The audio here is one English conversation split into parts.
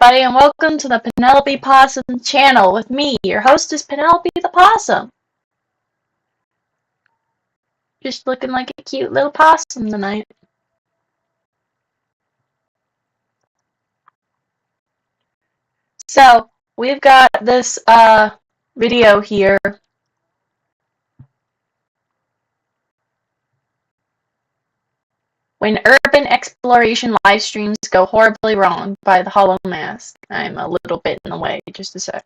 everybody, and welcome to the Penelope Possum channel with me, your hostess, Penelope the Possum. Just looking like a cute little possum tonight. So, we've got this video here. When urban exploration live streams go horribly wrong by the Hollow Mask. I'm a little bit in the way, just a sec.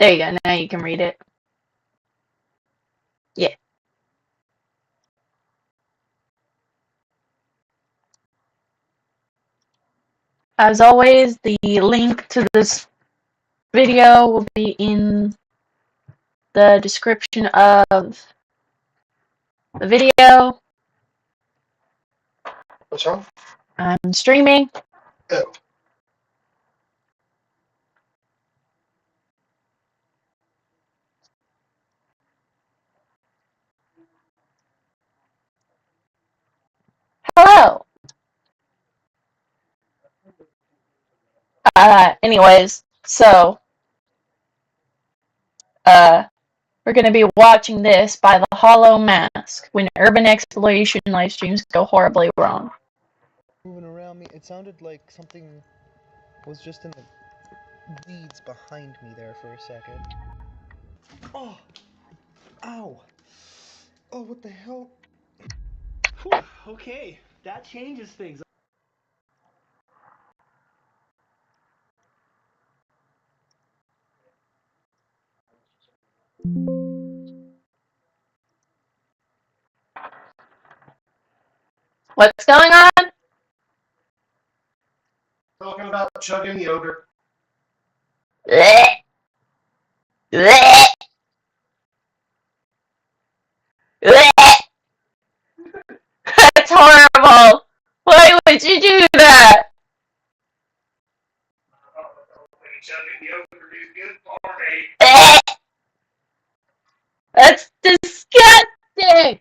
There you go, now you can read it. Yeah. As always, the link to this video will be in the description of the video. What's wrong? I'm streaming. Oh. Hello. Anyways, so, we're gonna be watching this by the Hollow Mask when urban exploration live streams go horribly wrong. Moving around me, it sounded like something was just in the weeds behind me there for a second. Oh! Ow! Oh, what the hell? Whew, okay, that changes things. What's going on? Talking about chugging yogurt. Blech. Blech. Blech. That's horrible. Why would you do that? Chugging yogurt is good for me. Blech. That's disgusting.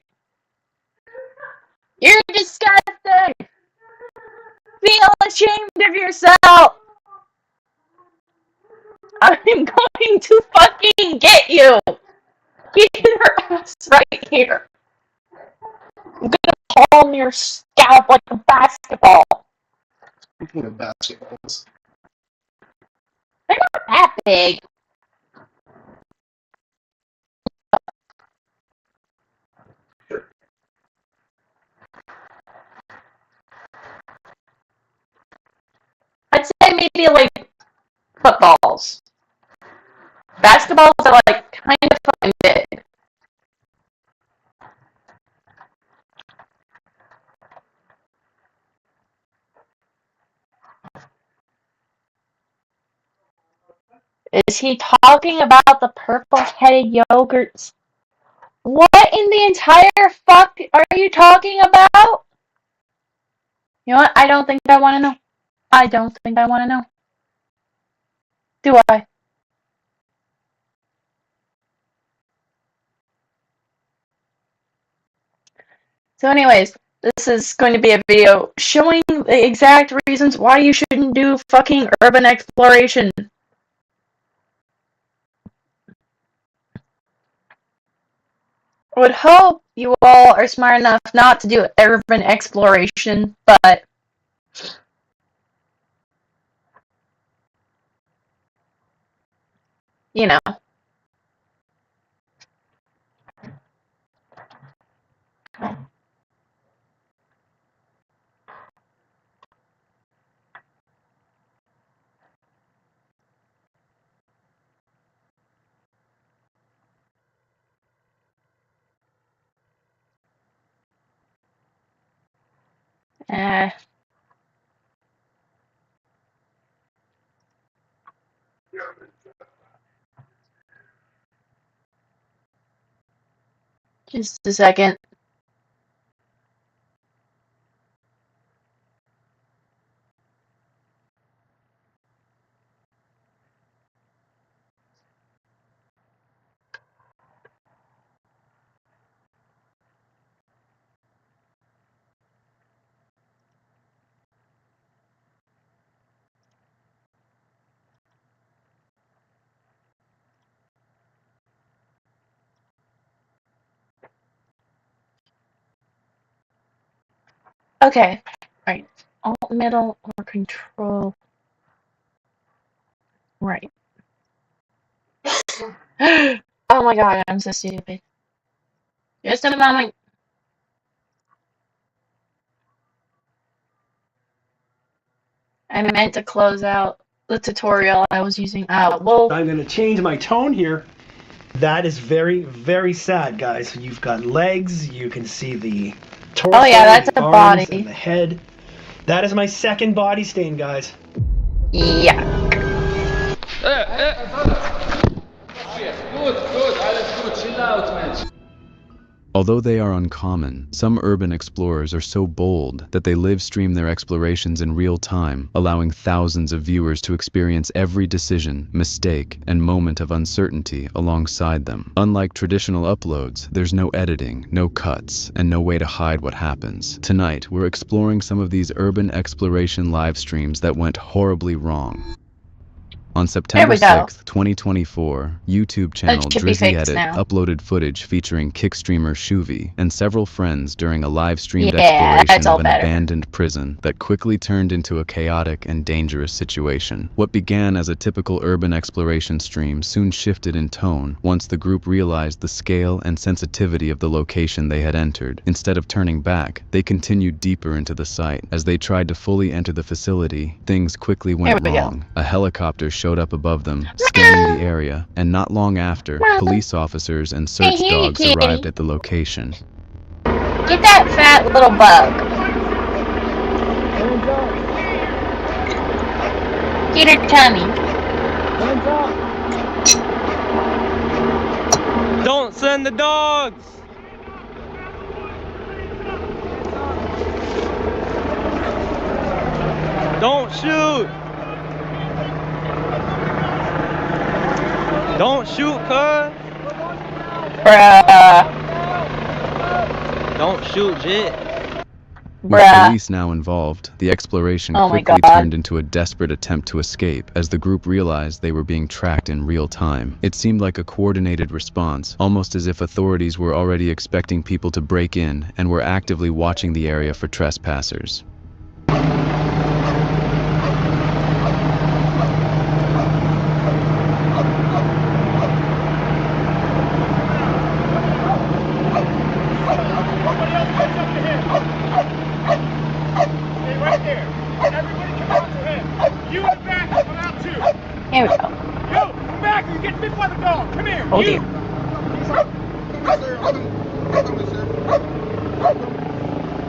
You're disgusting. Feel ashamed of yourself. I'm going to fucking get you. Get your ass right here. I'm gonna palm your scalp like a basketball. Speaking of basketballs. They're not that big. I'd say maybe like footballs. Basketballs are like kind of fucking big. Is he talking about the purple-headed yogurts? What in the entire fuck are you talking about? You know what? I don't think I want to know. I don't think I want to know. Do I? So anyways, this is going to be a video showing the exact reasons why you shouldn't do fucking urban exploration. I would hope you all are smart enough not to do urban exploration, but you know. Just a second. Okay. Right. Alt middle or control. Right. Oh my god, I'm so stupid. Just a moment. I meant to close out the tutorial I was using. Well, I'm going to change my tone here. That is very, very sad, guys. You've got legs. You can see the torso, oh yeah, that's the a arms, body. and the head. That is my second body stain, guys. Yeah. Although they are uncommon, some urban explorers are so bold that they live stream their explorations in real time, allowing thousands of viewers to experience every decision, mistake, and moment of uncertainty alongside them. Unlike traditional uploads, there's no editing, no cuts, and no way to hide what happens. Tonight, we're exploring some of these urban exploration live streams that went horribly wrong. On September 6th, 2024, YouTube channel Drizzy Edit uploaded footage featuring kickstreamer Shuvi and several friends during a live-streamed exploration of an abandoned prison that quickly turned into a chaotic and dangerous situation. What began as a typical urban exploration stream soon shifted in tone once the group realized the scale and sensitivity of the location they had entered. Instead of turning back, they continued deeper into the site. As they tried to fully enter the facility, things quickly went wrong. A helicopter showed up above them, scanning the area, and not long after, police officers and search dogs arrived at the location. Get that fat little bug. Get her tummy. Don't send the dogs! Don't shoot! Don't shoot, cuz! Bruh. Don't shoot, Jit. With police now involved, the exploration quickly turned into a desperate attempt to escape as the group realized they were being tracked in real time. It seemed like a coordinated response, almost as if authorities were already expecting people to break in and were actively watching the area for trespassers. Here we go. Yo, come back or you get bit by the dog. Come here. Oh dear.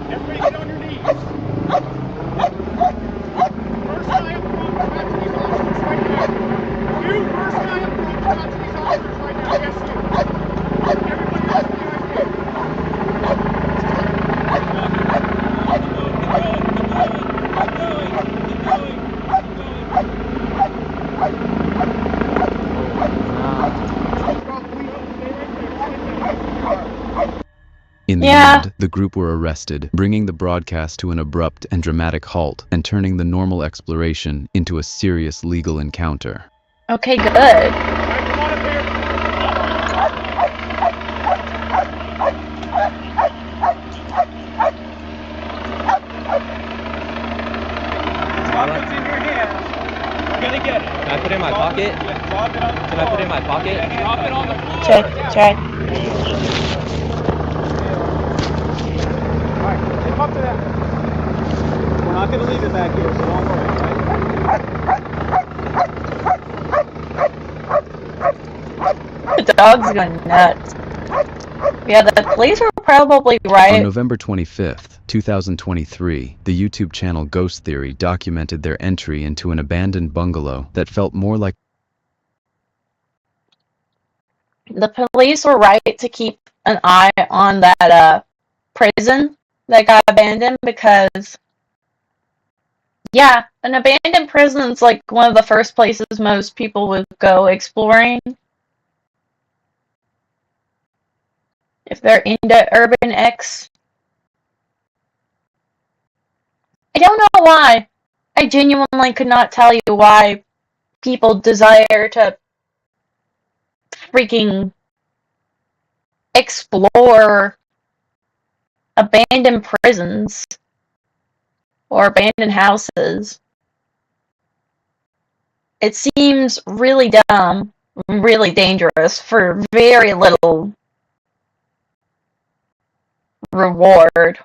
Everybody get on your knees. First guy up front, come out to these officers right now. You, first guy up front, come out to these officers right now. Yes, you. Everybody else be right there. In the end, the group were arrested, bringing the broadcast to an abrupt and dramatic halt and turning the normal exploration into a serious legal encounter. Okay, good. Can I put it in my pocket? Can I put it in my pocket? Drop it on the floor. Check. Alright, come up to that. We're not going to leave it back here, so don't worry, right? The dog's going nuts. Yeah, the police were probably right. On November 25th, 2023, the YouTube channel Ghost Theory documented their entry into an abandoned bungalow that felt more like... The police were right to keep an eye on that prison that got abandoned because, yeah, an abandoned prison's like one of the first places most people would go exploring if they're into urban X. I don't know why. I genuinely could not tell you why people desire to freaking explore abandoned prisons. or abandoned houses. It seems really dumb, really dangerous for very little reward.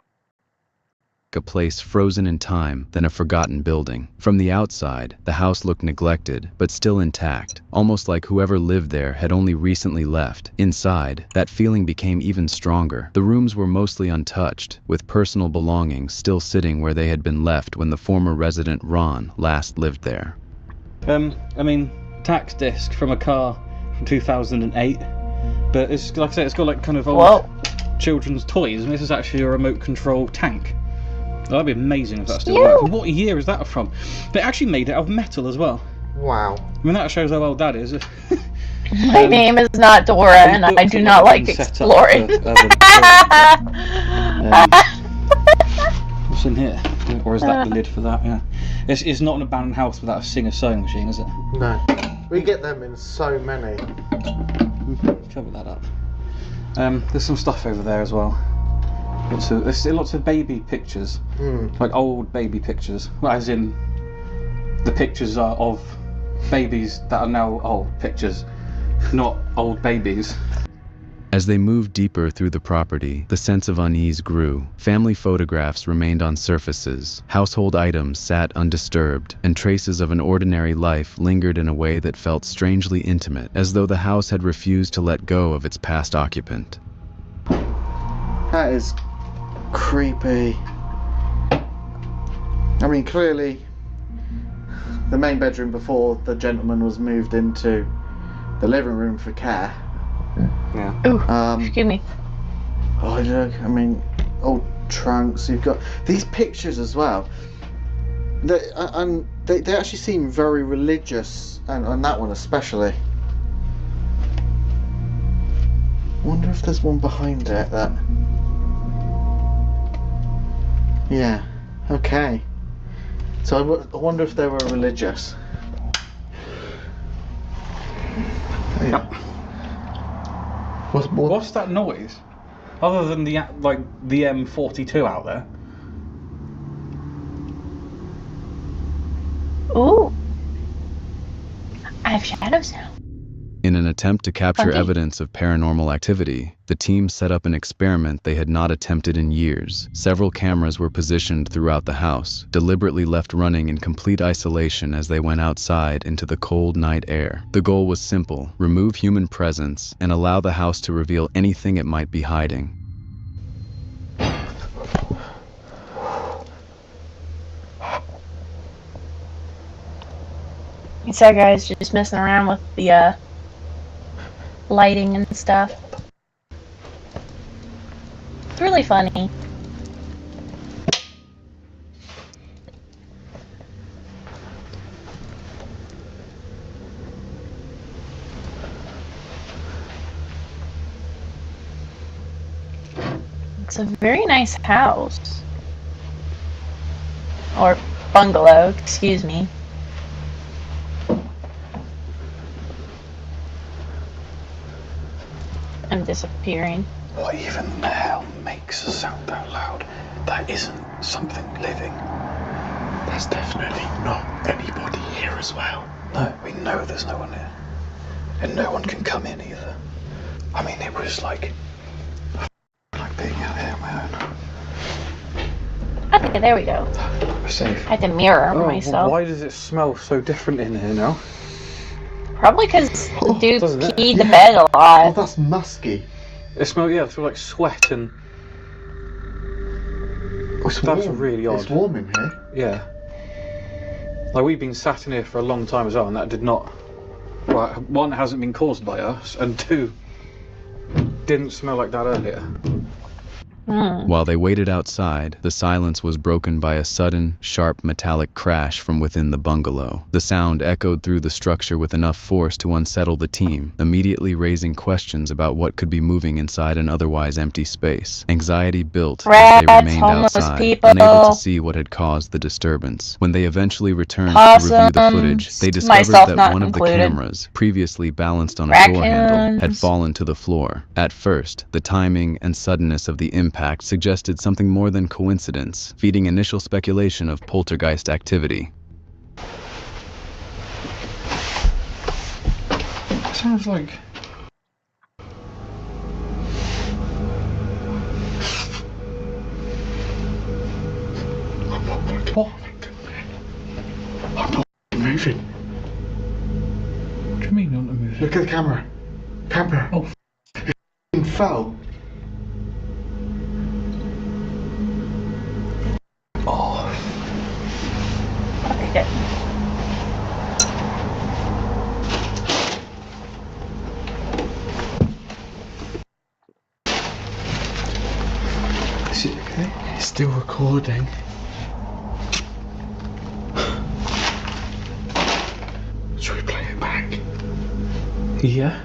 A place frozen in time than a forgotten building. From the outside, the house looked neglected, but still intact, almost like whoever lived there had only recently left. Inside, that feeling became even stronger. The rooms were mostly untouched, with personal belongings still sitting where they had been left when the former resident Ron last lived there. I mean, tax disc from a car from 2008, but it's like I said, it's got like kind of old children's toys, and this is actually a remote control tank. That'd be amazing if that still works. And what year is that from? They actually made it out of metal as well. Wow. I mean, that shows how old that is. My name is not Dora, and I do not like exploring. What's in here? Or is that the lid for that? Yeah. It's not an abandoned house without a Singer sewing machine, is it? No. We get them in so many. Cover that up. There's some stuff over there as well. Lots of baby pictures, like old baby pictures, as in the pictures are of babies that are now old pictures, not old babies. As they moved deeper through the property, the sense of unease grew. Family photographs remained on surfaces, household items sat undisturbed, and traces of an ordinary life lingered in a way that felt strangely intimate, as though the house had refused to let go of its past occupant. That is creepy. I mean, clearly the main bedroom before the gentleman was moved into the living room for care. Yeah. Ooh, excuse me. Oh look, I mean, old trunks. You've got these pictures as well. They actually seem very religious, and that one especially. Wonder if there's one behind it that. Yeah. Okay. So I wonder if they were religious. Yep. What's that noise? Other than the M42 out there. Ooh. I have shadows now. In an attempt to capture Okay. evidence of paranormal activity, the team set up an experiment they had not attempted in years. Several cameras were positioned throughout the house, deliberately left running in complete isolation as they went outside into the cold night air. The goal was simple: remove human presence and allow the house to reveal anything it might be hiding. So guys, just messing around with the lighting and stuff. It's really funny. It's a very nice house. Or bungalow, excuse me. I'm disappearing. What even the hell makes a sound that loud? That isn't something living. That's definitely not anybody here as well. No, we know there's no one here. And no one can come in either. I mean, it was like being out here on my own. Okay, there we go. We're safe. I had to mirror myself. Why does it smell so different in here now? Probably because the dude doesn't it? peed the bed a Oh, lot. that's musky. It smells, yeah, it smells like sweat and... It's That's warm. really odd. It's warm in here. Yeah. Like, we've been sat in here for a long time as well, and that did not... Well, one, hasn't been caused by us, and two, didn't smell like that earlier. While they waited outside, the silence was broken by a sudden, sharp metallic crash from within the bungalow. The sound echoed through the structure with enough force to unsettle the team, immediately raising questions about what could be moving inside an otherwise empty space. Anxiety built as they Rats, remained homeless outside, people. unable to see what had caused the disturbance. When they eventually returned to review the footage, they discovered myself that not one of the included. cameras, previously balanced on a door handle, had Raccoons. fallen to the floor. At first, the timing and suddenness of the impact impact suggested something more than coincidence, feeding initial speculation of poltergeist activity. Sounds like... What? I'm not moving. What do you mean you're not moving? Look at the camera. Camera. Oh, It fell. oh. Okay. Is it okay? It's still recording. Should we play it back? Yeah.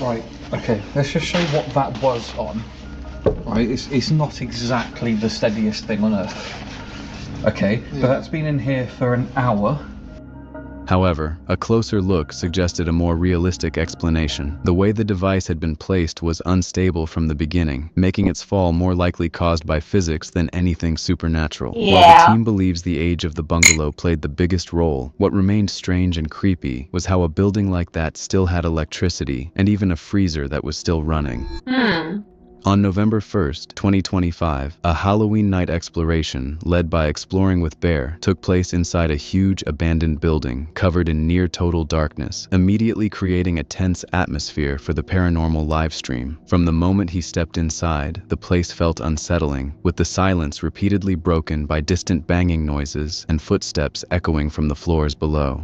Right, okay, let's just show what that was on. Right, it's not exactly the steadiest thing on earth. Okay, but that's been in here for an hour. However, a closer look suggested a more realistic explanation. The way the device had been placed was unstable from the beginning, making its fall more likely caused by physics than anything supernatural. While the Yeah. team believes the age of the bungalow played the biggest role, what remained strange and creepy was how a building like that still had electricity and even a freezer that was still running. On November 1st, 2025, a Halloween night exploration, led by Exploring with Bear, took place inside a huge abandoned building covered in near-total darkness, immediately creating a tense atmosphere for the paranormal livestream. From the moment he stepped inside, the place felt unsettling, with the silence repeatedly broken by distant banging noises and footsteps echoing from the floors below.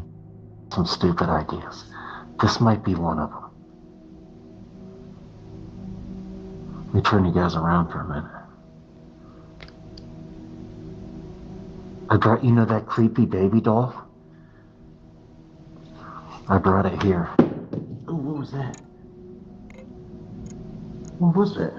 Some stupid ideas. This might be one of them. Let me turn you guys around for a minute. I brought, you know that creepy baby doll? I brought it here. Oh, what was that? What was that?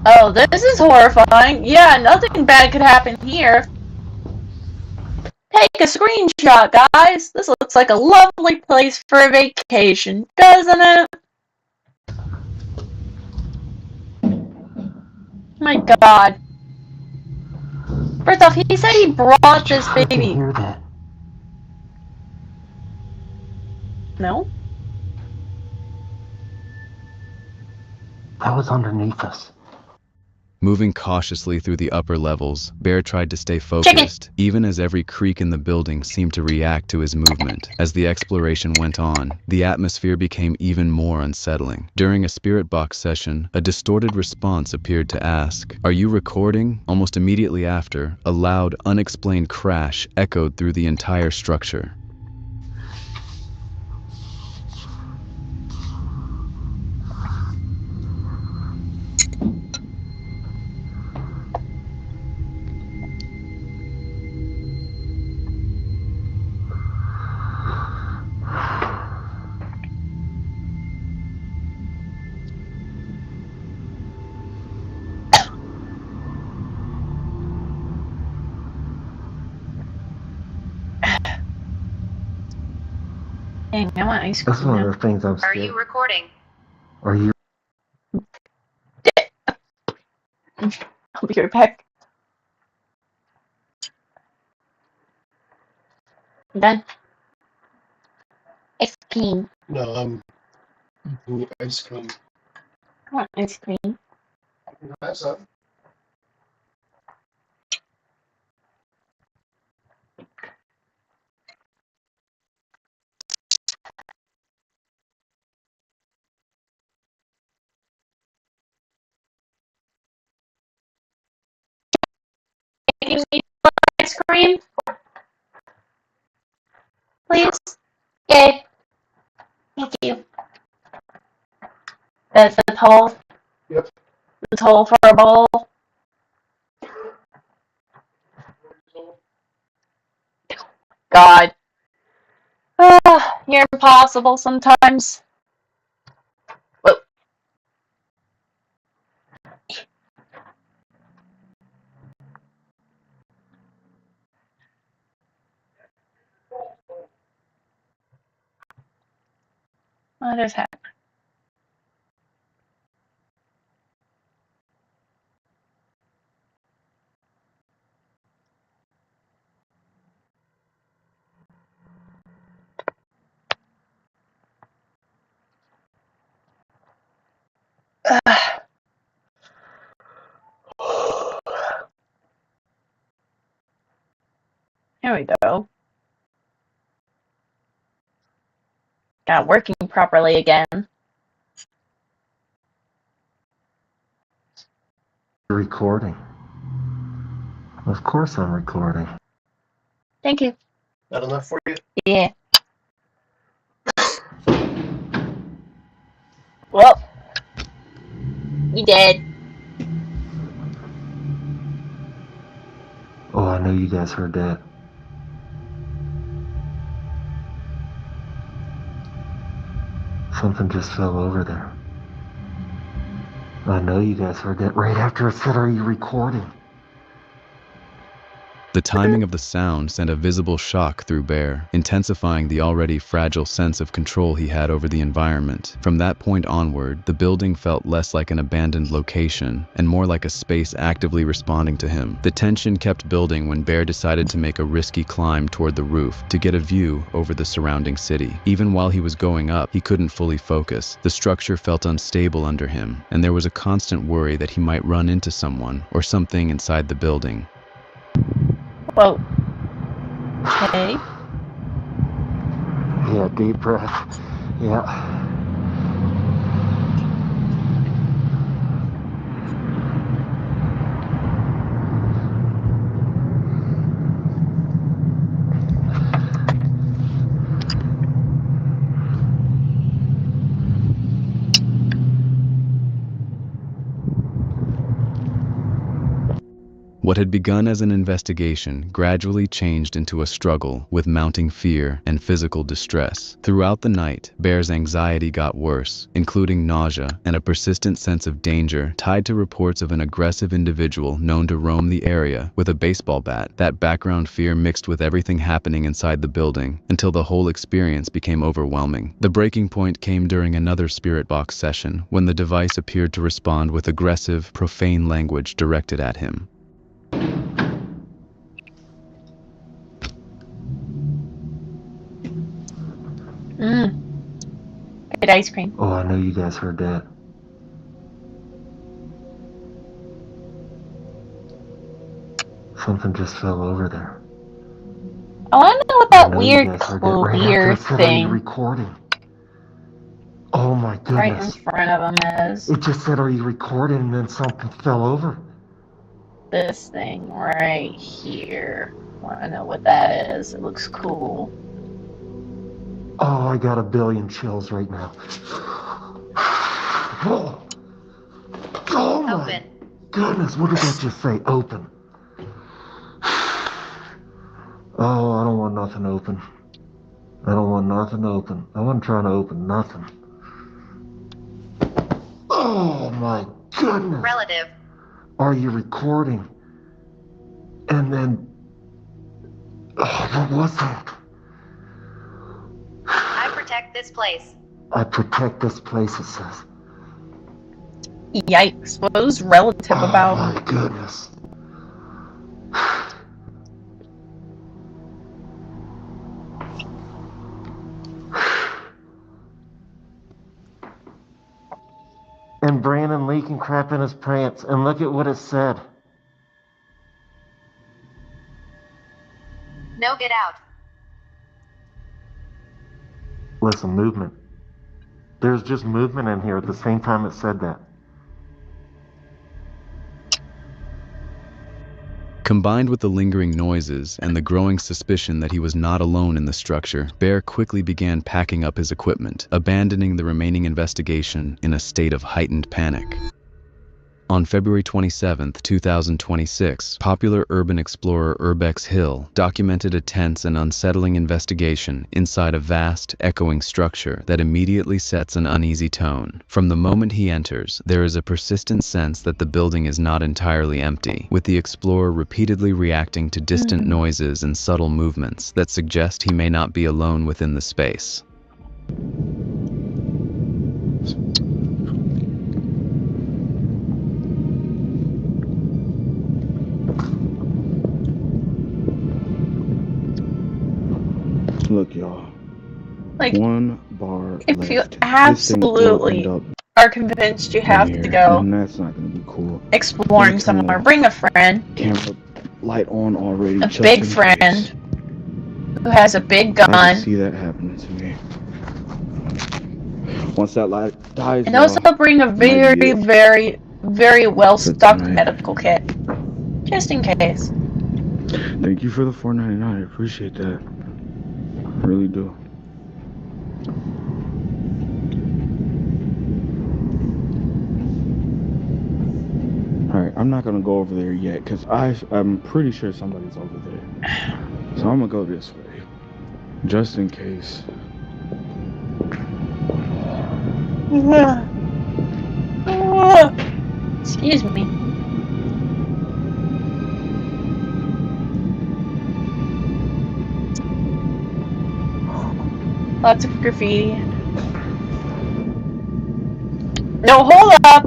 Oh, this is horrifying. Yeah, nothing bad could happen here. Take a screenshot, guys. This looks like a lovely place for a vacation, doesn't it? My god. First off, he said he brought this I can baby. hear that. No? That was underneath us. Moving cautiously through the upper levels, Bear tried to stay focused, even as every creak in the building seemed to react to his movement. As the exploration went on, the atmosphere became even more unsettling. During a spirit box session, a distorted response appeared to ask, "Are you recording?" Almost immediately after, a loud, unexplained crash echoed through the entire structure. Dang, I want ice That's cream one now. of the things I'm scared. Are you recording? Are you? I'll be right back. Done. Ice cream. No, ice cream. I want ice cream. That's up. taking me to ice cream? Please? Yay. Thank you. That's the toll? Yep. The toll for a bowl? God. You're impossible sometimes. Whoa. What is happening? Here we go. Got working properly again. Recording. Of course I'm recording. Thank you. That enough for you? Yeah. Well, you dead. Oh, I know you guys heard that. Something just fell over there. I know you guys heard that right after it said, "Are you recording?" The timing of the sound sent a visible shock through Bear, intensifying the already fragile sense of control he had over the environment. From that point onward, the building felt less like an abandoned location and more like a space actively responding to him. The tension kept building when Bear decided to make a risky climb toward the roof to get a view over the surrounding city. Even while he was going up, he couldn't fully focus. The structure felt unstable under him, and there was a constant worry that he might run into someone or something inside the building. Whoa. Okay. Yeah, deep breath. Yeah. What had begun as an investigation gradually changed into a struggle with mounting fear and physical distress. Throughout the night, Bear's anxiety got worse, including nausea and a persistent sense of danger tied to reports of an aggressive individual known to roam the area with a baseball bat. That background fear mixed with everything happening inside the building until the whole experience became overwhelming. The breaking point came during another spirit box session when the device appeared to respond with aggressive, profane language directed at him. Good ice cream. Oh, I know you guys heard that. Something just fell over there. I want to know what I that know you weird guys heard that right clear after it said, "Are you thing recording?" Oh my right in goodness. front of him is. It just said, "Are you recording?" and then something fell over. This thing right here. I want to know what that is. It looks cool. Oh, I got a billion chills right now. Oh, oh my goodness, what did that just say? Open. Oh, I don't want nothing open. I don't want nothing open. I wasn't trying to open nothing. Oh my goodness. Relative. Are you recording? And then, oh, what was that? I protect this place. I protect this place, it says. Yikes. What was relative about? Oh my goodness. And Brandon leaking crap in his pants, and look at what it said. No, get out. Listen, movement. There's just movement in here at the same time it said that. Combined with the lingering noises and the growing suspicion that he was not alone in the structure, Bear quickly began packing up his equipment, abandoning the remaining investigation in a state of heightened panic. On February 27, 2026, popular urban explorer Urbex Hill documented a tense and unsettling investigation inside a vast, echoing structure that immediately sets an uneasy tone. From the moment he enters, there is a persistent sense that the building is not entirely empty, with the explorer repeatedly reacting to distant noises and subtle movements that suggest he may not be alone within the space. Look, y'all. Like, one bar if left. you This thing absolutely will end up are convinced you have in to here, go and that's not gonna be cool. exploring Let's turn somewhere, the bring a friend, Camera light on already. a just big in friend case. who has a big I can gun, see that happening to me. Once that light dies, and also y'all, bring a might be very, it. very well-stocked tonight. medical kit, just in case. Thank you for the $4.99. I appreciate that. I really do. Alright, I'm not gonna go over there yet because I'm pretty sure somebody's over there. So I'm gonna go this way. Just in case. Excuse me. Lots of graffiti. No, hold up!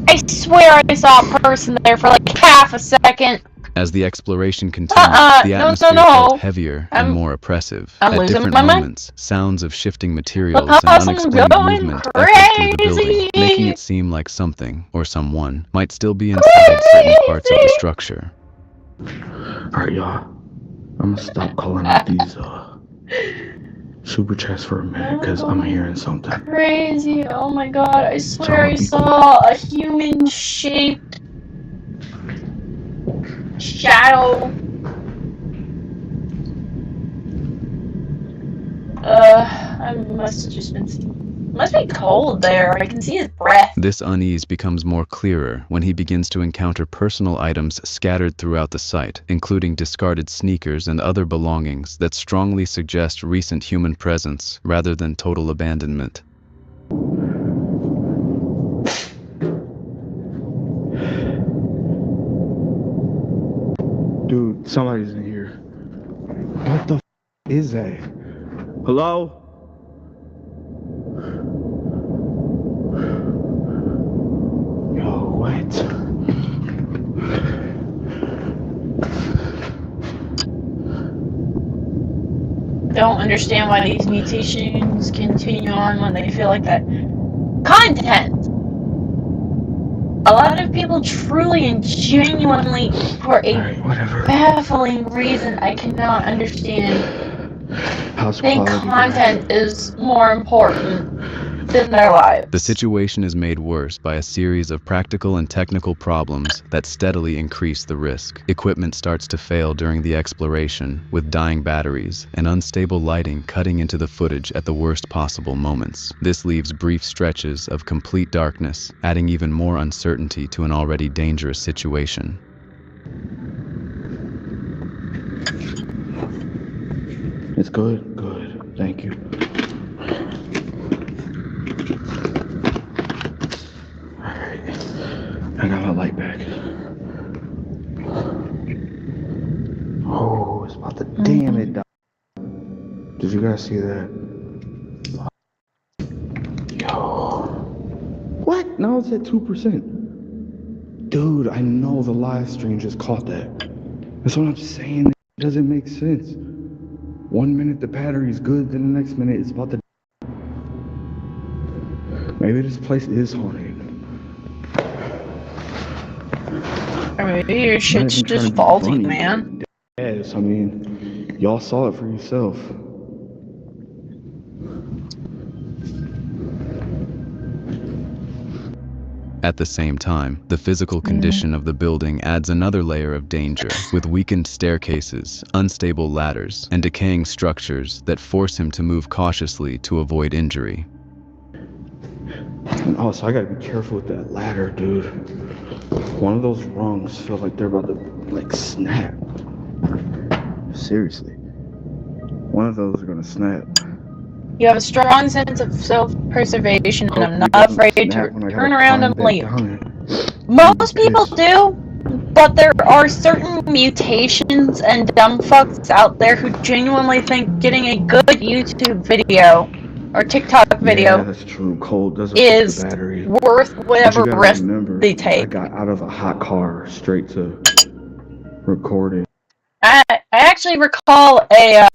I swear I saw a person there for like half a second. As the exploration continued, the no, atmosphere no. felt heavier and I'm- more oppressive. I'm At losing different my mind. moments, sounds of shifting materials Look how and I'm unexplained going movement echoed through the building, crazy. making it seem like something, or someone, might still be inside certain parts of the structure. Alright, y'all. I'm gonna stop calling out these super chats for a minute because I'm hearing something. Crazy, oh my god, I swear I Zombie. saw a human-shaped shadow. I must have just been... Must be cold there, I can see his breath. This unease becomes more clearer when he begins to encounter personal items scattered throughout the site, including discarded sneakers and other belongings that strongly suggest recent human presence rather than total abandonment. Dude, somebody's in here. What the is that? Hello? Yo, what? Don't understand why these mutations continue on when they feel like that. Content! A lot of people truly and genuinely, for a Alright, whatever. baffling reason I cannot understand, House think quality, content is more important than their lives. The situation is made worse by a series of practical and technical problems that steadily increase the risk. Equipment starts to fail during the exploration, with dying batteries and unstable lighting cutting into the footage at the worst possible moments. This leaves brief stretches of complete darkness, adding even more uncertainty to an already dangerous situation. It's good, good. Thank you. Alright. I got my light back. Oh, it's about to damn it die. Did you guys see that? Yo. What? Now it's at 2%. Dude, I know the live stream just caught that. That's what I'm saying. It doesn't make sense. 1 minute the battery's good, then the next minute it's about to. Maybe this place is haunted. Or maybe your shit's even trying to just be faulty, funny. man. Yes, I mean, y'all saw it for yourself. At the same time, the physical condition of the building adds another layer of danger, with weakened staircases, unstable ladders, and decaying structures that force him to move cautiously to avoid injury. And also, I gotta be careful with that ladder, dude. One of those rungs feel like they're about to, like, snap. Seriously. One of those are gonna snap. You have a strong sense of self-preservation, and I'm Hopefully it not doesn't afraid to snap when I gotta turn around and climb back leave. down it. Most people Pissed. do, but there are certain mutations and dumb fucks out there who genuinely think getting a good YouTube video or TikTok Yeah, video that's true. Cold does affect is the battery. worth But whatever you gotta risk remember, they I take. got out of a hot car straight to recording. I actually recall a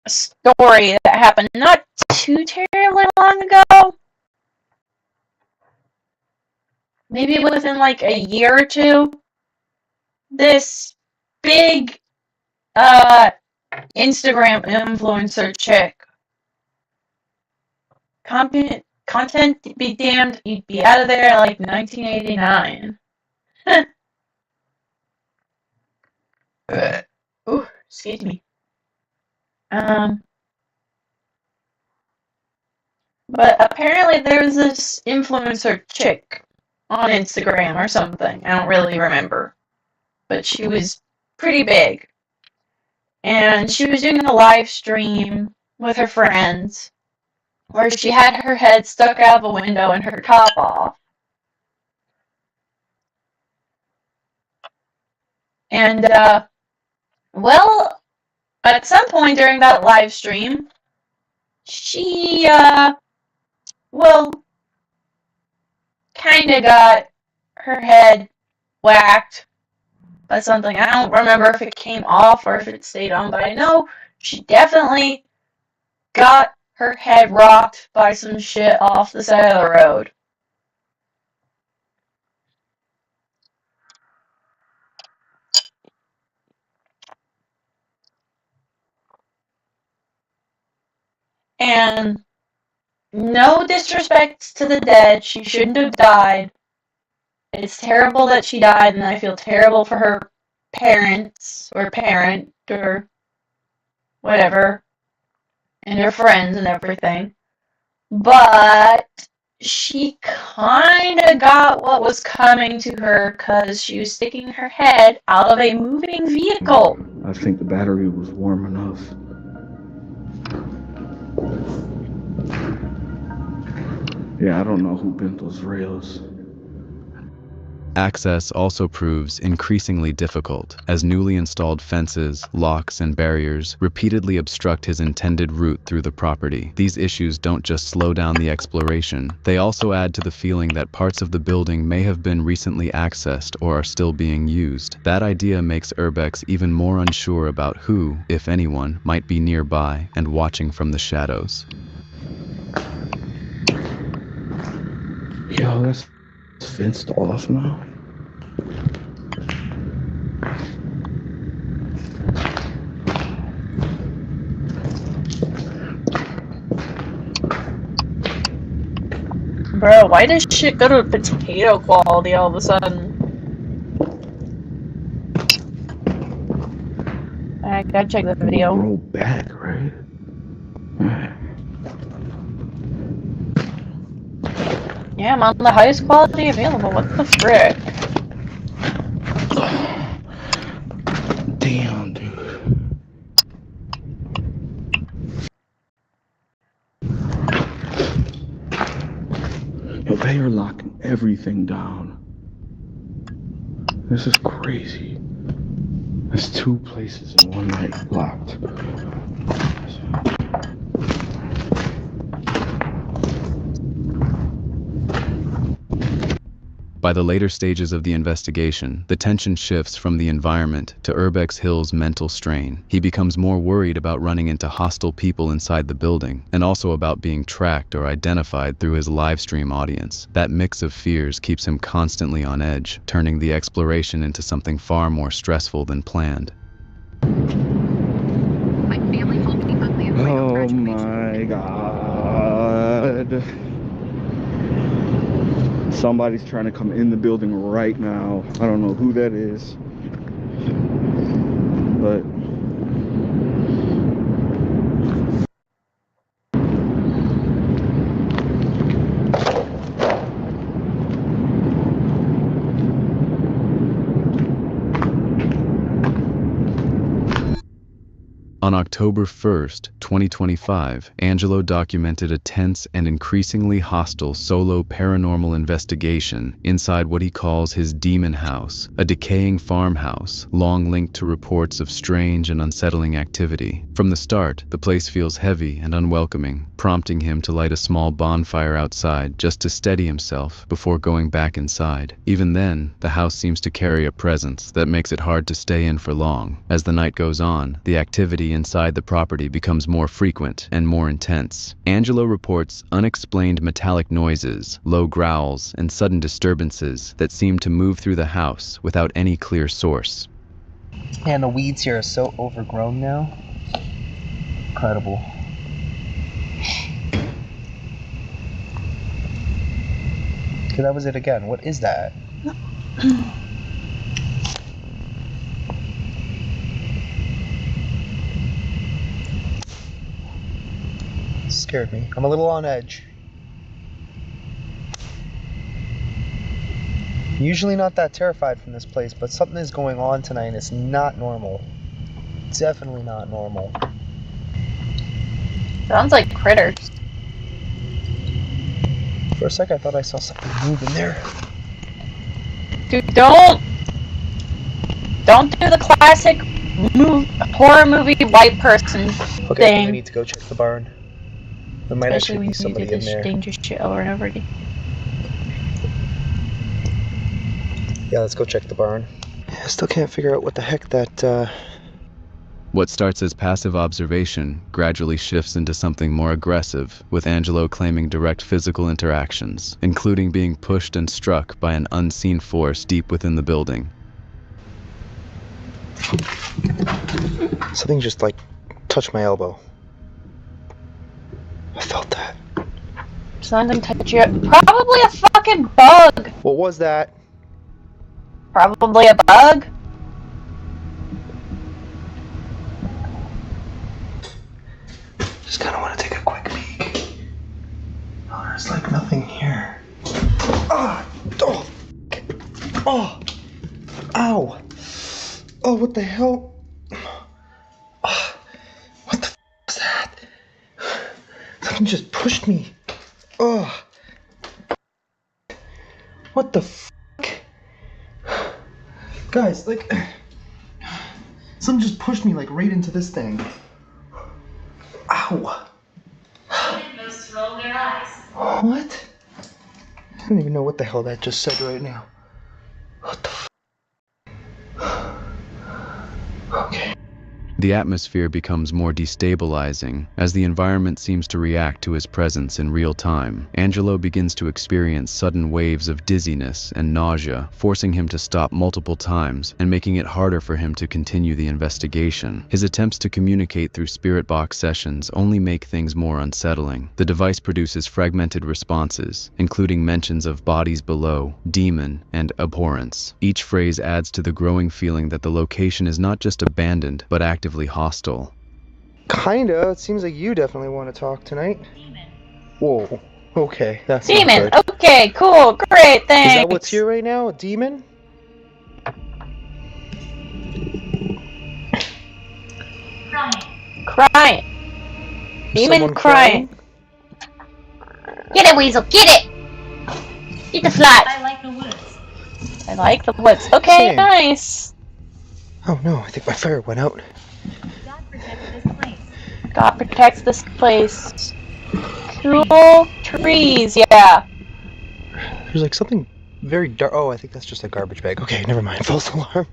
story that happened not too terribly long ago. Maybe within like a year or two. This big Instagram influencer chick. Content be damned, you'd be out of there like 1989. Ooh, excuse me. But apparently there was this influencer chick on Instagram or something. I don't really remember. But she was pretty big. And she was doing a live stream with her friends where she had her head stuck out of a window and her top off. And, well, at some point during that live stream, she, well, kinda got her head whacked by something. I don't remember if it came off or if it stayed on, but I know she definitely got her head rocked by some shit off the side of the road. And no disrespect to the dead, she shouldn't have died. It's terrible that she died, and I feel terrible for her parents, or parent, or whatever, and her friends and everything. But she kinda got what was coming to her because she was sticking her head out of a moving vehicle. I think the battery was warm enough. Yeah, I don't know who bent those rails. Access also proves increasingly difficult, as newly installed fences, locks, and barriers repeatedly obstruct his intended route through the property. These issues don't just slow down the exploration, they also add to the feeling that parts of the building may have been recently accessed or are still being used. That idea makes Urbex even more unsure about who, if anyone, might be nearby and watching from the shadows. Yo, that's fenced off now. Bro, why does shit go to potato quality all of a sudden? I gotta check the video. Roll back, right? Yeah, I'm on the highest quality available. What the frick? Damn, dude. Yo, they are locking everything down. This is crazy. There's 2 places in one night locked. By the later stages of the investigation, the tension shifts from the environment to Urbex Hill's mental strain. He becomes more worried about running into hostile people inside the building, and also about being tracked or identified through his livestream audience. That mix of fears keeps him constantly on edge, turning the exploration into something far more stressful than planned. Oh my god. Somebody's trying to come in the building right now. I don't know who that is, but On October 1st, 2025, Angelo documented a tense and increasingly hostile solo paranormal investigation inside what he calls his demon house, a decaying farmhouse, long linked to reports of strange and unsettling activity. From the start, the place feels heavy and unwelcoming, prompting him to light a small bonfire outside just to steady himself before going back inside. Even then, the house seems to carry a presence that makes it hard to stay in for long. As the night goes on, the activity inside the property becomes more frequent and more intense. Angelo reports unexplained metallic noises, low growls, and sudden disturbances that seem to move through the house without any clear source. Man, the weeds here are so overgrown now. Incredible. Okay, that was it again. What is that? Scared me. I'm a little on edge. Usually not that terrified from this place, but something is going on tonight and it's not normal. Definitely not normal. Sounds like critters. For a sec I thought I saw something move in there. Dude, don't do the classic horror movie white person Okay, thing. I need to go check the barn. There might Especially actually when be you somebody do in this there. dangerous shit over and over again. Yeah, let's go check the barn. I still can't figure out what the heck that, What starts as passive observation gradually shifts into something more aggressive, with Angelo claiming direct physical interactions, including being pushed and struck by an unseen force deep within the building. something just like touched my elbow. I felt that. Something touch you. Probably a fucking bug. What was that? Probably a bug. Just kind of want to take a quick peek. Oh, there's like nothing here. Ah! Oh! Oh! Ow! Oh, what the hell? Oh, what the f was that? Something just pushed me. Oh! What the f? Guys, like... Something just pushed me like right into this thing. Ow! What? I don't even know what the hell that just said right now. What the f? Okay. The atmosphere becomes more destabilizing as the environment seems to react to his presence in real time. Angelo begins to experience sudden waves of dizziness and nausea, forcing him to stop multiple times and making it harder for him to continue the investigation. His attempts to communicate through spirit box sessions only make things more unsettling. The device produces fragmented responses, including mentions of bodies below, demon, and abhorrence. Each phrase adds to the growing feeling that the location is not just abandoned, but actively hostile. Kinda. It seems like you definitely want to talk tonight. Whoa. Okay, that's not Demon. good. Okay, cool, great, thanks. Is that what's here right now? A demon? Crying. Demon Someone crying. Get it, Weasel, get it! Get the fly. I like the woods. I like the woods. Okay, Same. nice. Oh no, I think my fire went out. God protects this place. God protects this place. Cool trees, yeah. There's like something very dark. Oh, I think that's just a garbage bag. Okay, never mind. False alarm.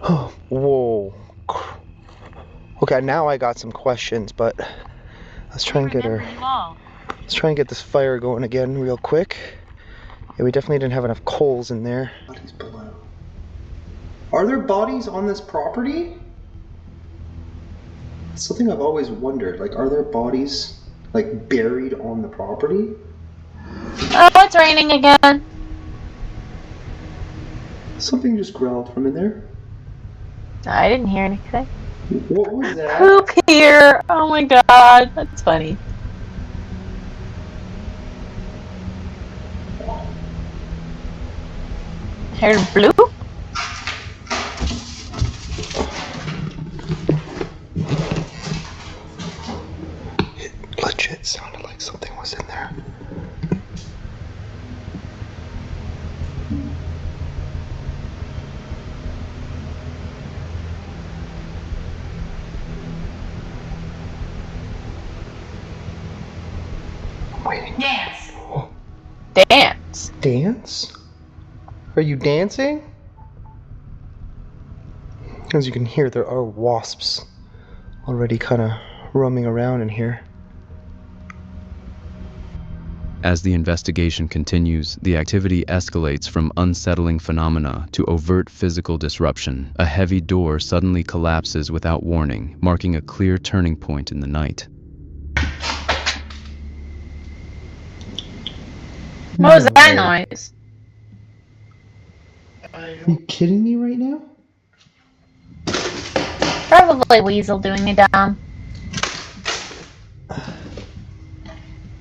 Oh, whoa. Okay, now I got some questions, but let's try and get let's try and get this fire going again real quick. Yeah, we definitely didn't have enough coals in there. Bodies below. Are there bodies on this property? It's something I've always wondered. Like, are there bodies like buried on the property? Oh, it's raining again. Something just growled from in there. I didn't hear anything. What was that? Poop here. Oh my god, that's funny. Heard bloop? It legit sounded like something was in there. I'm waiting. Dance. Oh, Dance. dance? Are you dancing? As you can hear, there are wasps already kind of roaming around in here. As the investigation continues, the activity escalates from unsettling phenomena to overt physical disruption. A heavy door suddenly collapses without warning, marking a clear turning point in the night. What was that noise? Are you kidding me right now? Probably Weasel doing me down.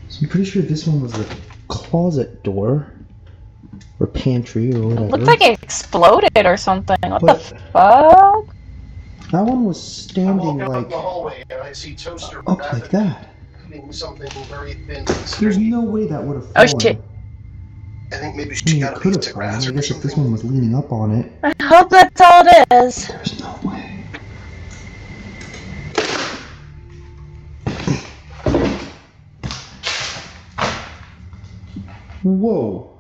So I'm pretty sure this one was the closet door. Or pantry or whatever. Looks like it exploded or something. What But- the fuck? That one was standing up like the hallway and I see Toaster up like that. eating something very thin. There's no way that would have Oh fallen. shit. I think maybe I she mean, got it a could piece have of grass fallen. I or guess if this something. one was leaning up on it. I hope that's all it is. There's no way. Whoa.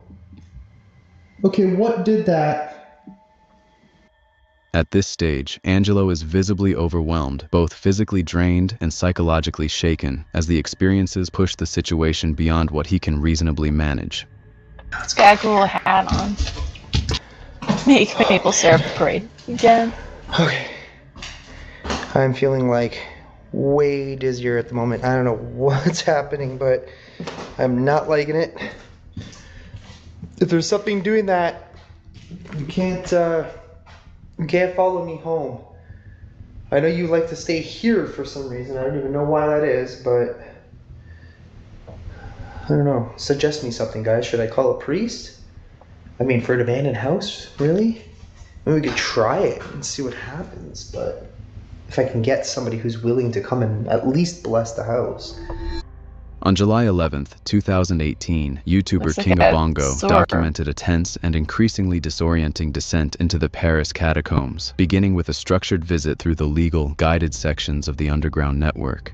Okay, what did that? At this stage, Angelo is visibly overwhelmed, both physically drained and psychologically shaken, as the experiences push the situation beyond what he can reasonably manage. This guy cool hat on. Make maple syrup great again. Okay. I'm feeling like way dizzier at the moment. I don't know what's happening, but I'm not liking it. If there's something doing that, you can't follow me home. I know you like to stay here for some reason. I don't even know why that is, but I don't know. Suggest me something, guys. Should I call a priest? I mean, for an abandoned house? Really? Maybe we could try it and see what happens, but if I can get somebody who's willing to come and at least bless the house. On July 11th, 2018, YouTuber Looks like King a of Bongo sword. documented a tense and increasingly disorienting descent into the Paris catacombs, beginning with a structured visit through the legal, guided sections of the underground network.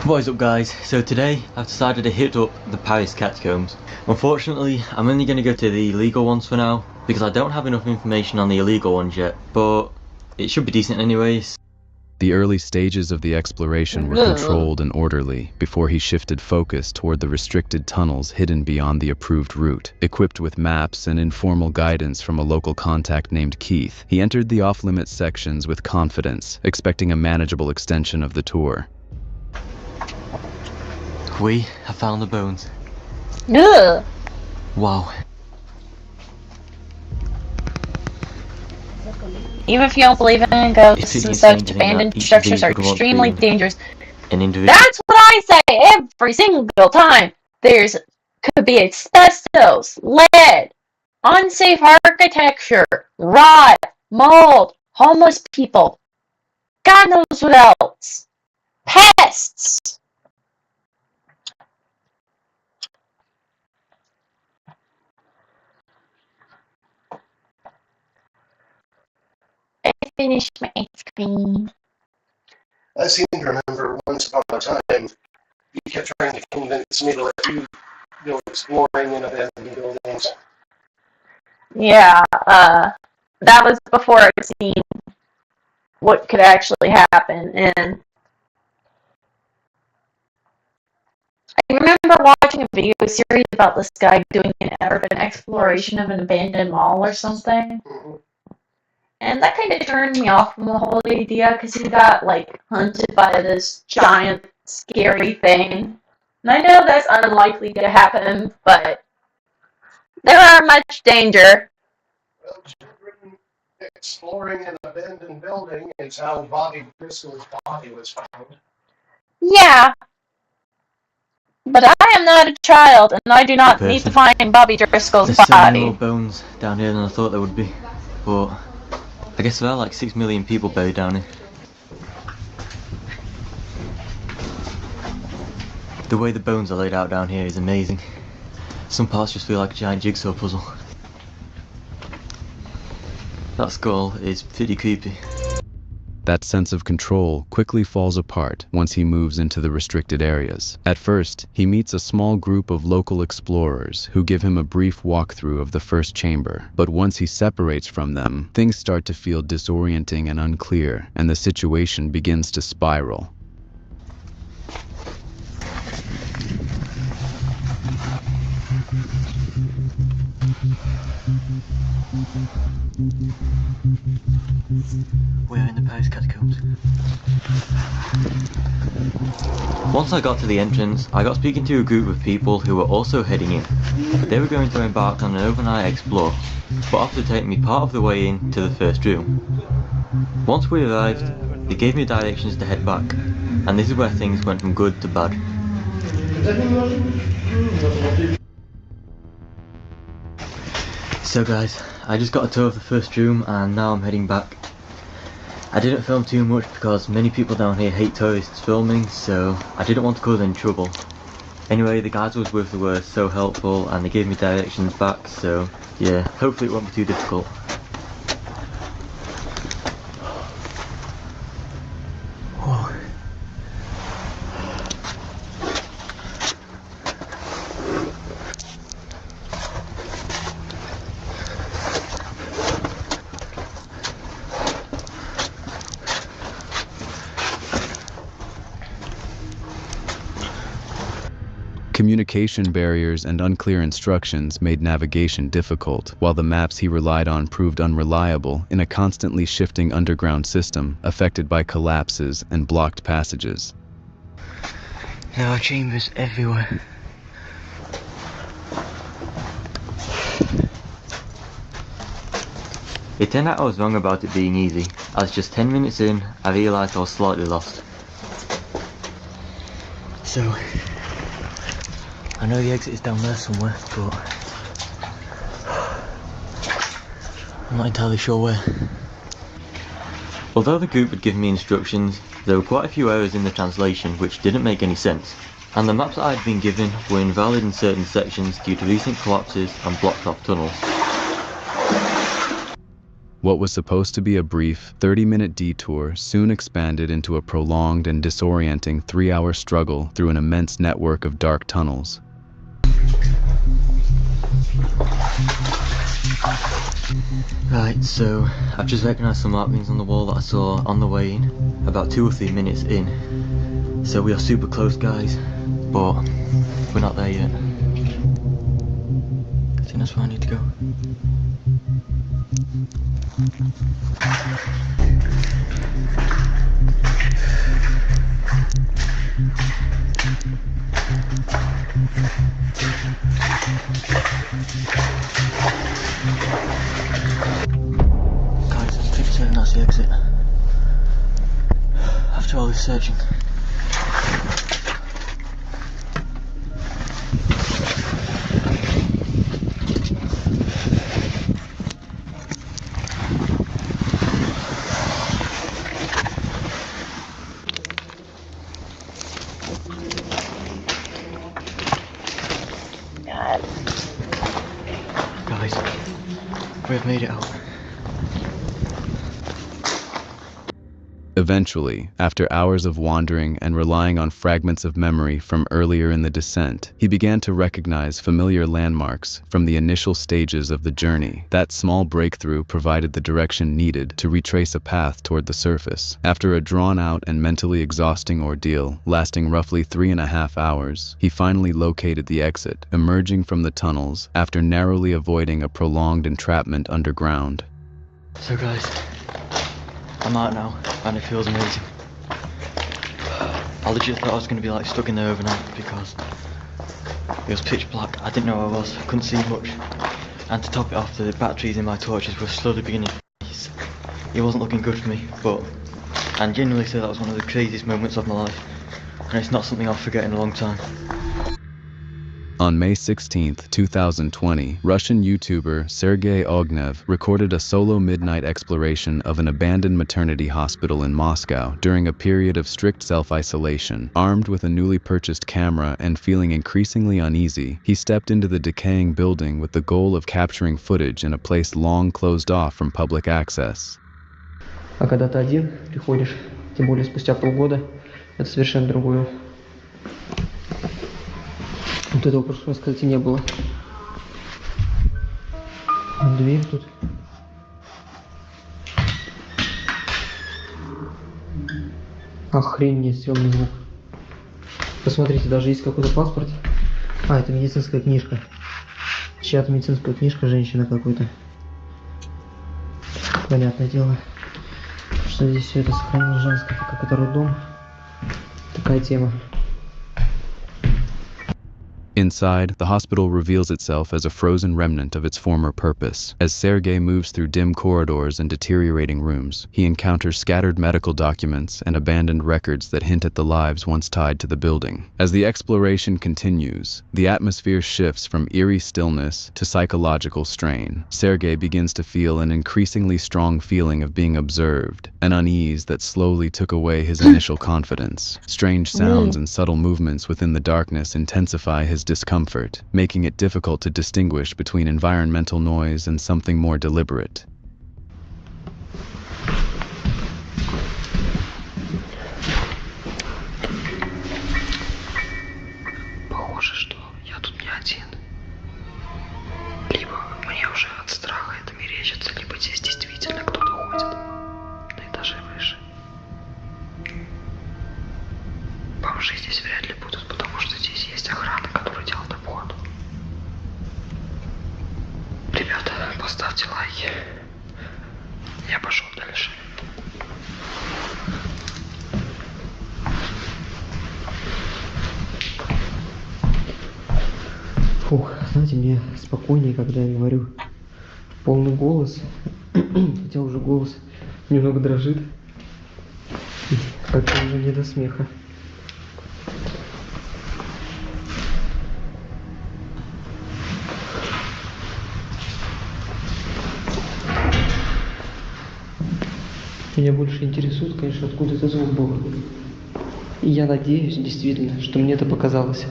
What is up, guys? So today I've decided to hit up the Paris catacombs. Unfortunately, I'm only going to go to the illegal ones for now because I don't have enough information on the illegal ones yet, but it should be decent anyways. The early stages of the exploration were Ugh. controlled and orderly before he shifted focus toward the restricted tunnels hidden beyond the approved route. Equipped with maps and informal guidance from a local contact named Keith, he entered the off-limits sections with confidence, expecting a manageable extension of the tour. We have found the bones. Ugh. Wow. Even if you don't believe in It's ghosts pretty and insane such, to think that abandoned each of structures these are would want to extremely be dangerous. An individual. That's what I say every single time. Could be asbestos, lead, unsafe architecture, rot, mold, homeless people. God knows what else. Pests. I finished my ice cream. I seem to remember once upon a time you kept trying to convince me to let you go exploring in abandoned buildings. Yeah, that was before I'd seen what could actually happen, and I remember watching a video series about this guy doing an urban exploration of an abandoned mall or something, and that kind of turned me off from the whole idea, because he got, like, hunted by this giant, scary thing, And I know that's unlikely to happen, but there are much danger. Well, children exploring an abandoned building is how Bobby Driscoll's body was found. Yeah. But I am not a child, and I do not need to find Bobby Driscoll's There's so many body. more bones down here than I thought there would be. But I guess there are like 6 million people buried down here. The way the bones are laid out down here is amazing. Some parts just feel like a giant jigsaw puzzle. That skull is pretty creepy. That sense of control quickly falls apart once he moves into the restricted areas. At first, he meets a small group of local explorers who give him a brief walkthrough of the first chamber. But once he separates from them, things start to feel disorienting and unclear, and the situation begins to spiral. We're in the Paris catacombs. Once I got to the entrance, I got speaking to a group of people who were also heading in. They were going to embark on an overnight explore, but offered to take me part of the way in to the first room. Once we arrived, they gave me directions to head back, and this is where things went from good to bad. So guys, I just got a tour of the first room and now I'm heading back. I didn't film too much because many people down here hate tourists filming, so I didn't want to cause any trouble. Anyway, the guys was worth the word, so helpful, and they gave me directions back, so yeah, hopefully it won't be too difficult. Whoa. Communication barriers and unclear instructions made navigation difficult, while the maps he relied on proved unreliable in a constantly shifting underground system affected by collapses and blocked passages. There are chambers everywhere. It turned out I was wrong about it being easy, as just 10 minutes in, I realised I was slightly lost. So, I know the exit is down there somewhere, but I'm not entirely sure where. Although the group had given me instructions, there were quite a few errors in the translation which didn't make any sense, and the maps that I had been given were invalid in certain sections due to recent collapses and blocked off tunnels. What was supposed to be a brief 30-minute detour soon expanded into a prolonged and disorienting 3-hour struggle through an immense network of dark tunnels. Right, so I've just recognised some markings on the wall that I saw on the way in, about 2 or 3 minutes in. So we are super close, guys, but we're not there yet. I think that's where I need to go. Guys, I'm pretty certain that's the exit. After all this searching. Guys, we've made it out. Eventually, after hours of wandering and relying on fragments of memory from earlier in the descent, he began to recognize familiar landmarks from the initial stages of the journey. That small breakthrough provided the direction needed to retrace a path toward the surface. After a drawn-out and mentally exhausting ordeal lasting roughly 3.5 hours, he finally located the exit, emerging from the tunnels after narrowly avoiding a prolonged entrapment underground. So guys, I'm out now, and it feels amazing. I legit thought I was going to be like stuck in there overnight because it was pitch black. I didn't know where I was, I couldn't see much. And to top it off, the batteries in my torches were slowly beginning to freeze. It wasn't looking good for me, but I genuinely say that was one of the craziest moments of my life. And it's not something I'll forget in a long time. On May 16, 2020, Russian YouTuber Sergei Ognev recorded a solo midnight exploration of an abandoned maternity hospital in Moscow during a period of strict self-isolation. Armed with a newly purchased camera and feeling increasingly uneasy, he stepped into the decaying building with the goal of capturing footage in a place long closed off from public access. А когда ты один приходишь, тем более спустя полгода, это совершенно другое. Вот этого в прошлый раз, кстати, не было. Дверь тут. Охренеть, стрёмный звук. Посмотрите, даже есть какой-то паспорт. А, это медицинская книжка. Чья-то медицинская книжка, женщина какой-то. Понятное дело, что здесь все это сохранилось женское, как это роддом. Такая тема. Inside, the hospital reveals itself as a frozen remnant of its former purpose. As Sergei moves through dim corridors and deteriorating rooms, he encounters scattered medical documents and abandoned records that hint at the lives once tied to the building. As the exploration continues, the atmosphere shifts from eerie stillness to psychological strain. Sergei begins to feel an increasingly strong feeling of being observed, an unease that slowly took away his initial confidence. Strange sounds and subtle movements within the darkness intensify his discomfort, making it difficult to distinguish between environmental noise and something more deliberate. Похоже, что я тут не один. Либо мне уже от страха это мерещится, либо здесь действительно кто-то ходит на этаже выше. Бомжи здесь вряд ли будут, потому что здесь есть охрана, которая делает обход. Ребята, поставьте лайки. Я пошел дальше. Фух, знаете, мне спокойнее, когда я говорю в полный голос, хотя уже голос немного дрожит, как-то уже не до смеха. Меня больше интересует, конечно, откуда этот звук был. И я надеюсь, действительно, что мне это показалось.